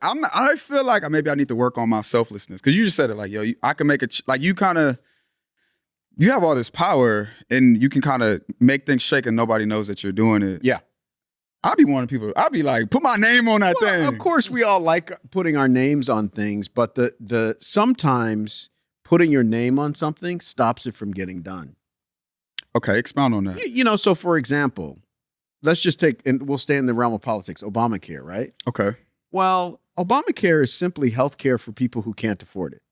I feel like maybe I need to work on my selflessness because you just said it like, yo, I can make it like you have all this power and you can kind of make things shake and nobody knows that you're doing it. Yeah. I'll be like, put my name on that thing. Of course, we all like putting our names on things, but the sometimes putting your name on something stops it from getting done. Okay, expound on that. You know, so for example, let's just take, and we'll stay in the realm of politics, Obamacare, right? Okay. Well, Obamacare is simply health care for people who can't afford it.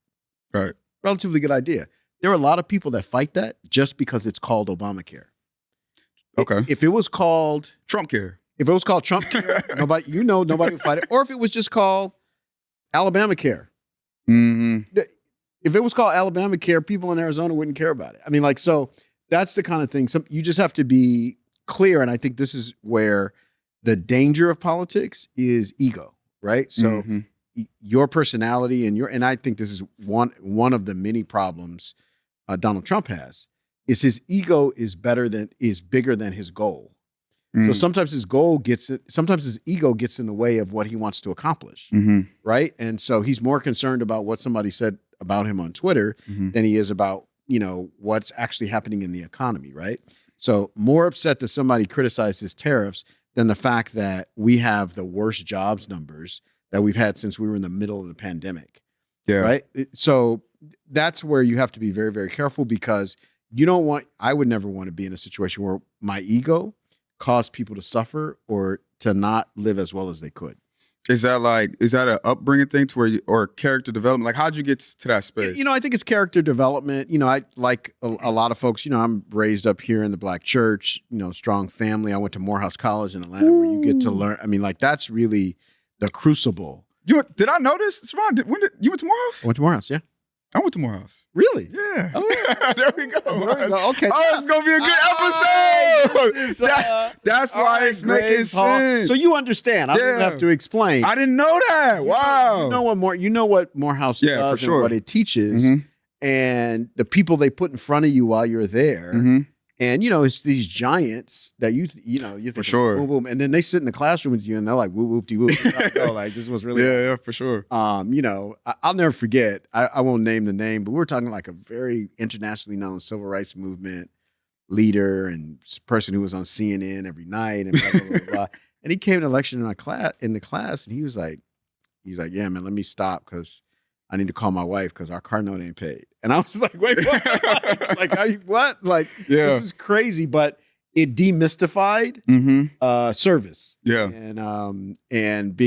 Right. Relatively good idea. There are a lot of people that fight that just because it's called Obamacare. Okay. If it was called Trump care. If it was called Trump care, nobody would fight it. Or if it was just called Alabama care. Mm-hmm. If it was called Alabama care, people in Arizona wouldn't care about it. I mean, like, so that's the kind of thing. You just have to be clear. And I think this is where the danger of politics is ego, right? So your personality and I think this is one of the many problems Donald Trump has is his ego is bigger than his goal. So sometimes his ego gets in the way of what he wants to accomplish, right? And so he's more concerned about what somebody said about him on Twitter than he is about, what's actually happening in the economy, right? So more upset that somebody criticized his tariffs than the fact that we have the worst jobs numbers that we've had since we were in the middle of the pandemic, right? So that's where you have to be very, very careful because I would never want to be in a situation where my ego cause people to suffer or to not live as well as they could. Is that an upbringing thing or character development? Like, how'd you get to that space? I think it's character development. I like a lot of folks, I'm raised up here in the Black church, strong family. I went to Morehouse College in Atlanta where you get to learn. I mean, like, that's really the crucible. Did I know this? When you went to Morehouse? I went to Morehouse, yeah. I went to Morehouse. Really? Yeah. Oh, yeah. There we go. Okay. Oh, it's going to be a good episode. That's why it's making sense. So you understand. I didn't have to explain. I didn't know that. Wow. You know what Morehouse does and what it teaches and the people they put in front of you while you're there. And, it's these giants that you think for sure. Boom, boom. And then they sit in the classroom with you and they're like, whoop, whoop, de whoop. Like, this was really. Yeah, for sure. I'll never forget. I won't name the name, but we were talking like a very internationally known civil rights movement leader and person who was on CNN every night and blah, blah, blah, blah. And he came to lecture in the class and he was like, yeah, man, let me stop because I need to call my wife because our car note ain't paid. And I was like, wait, what? Like, what? Like, this is crazy. But it demystified service. Yeah. And being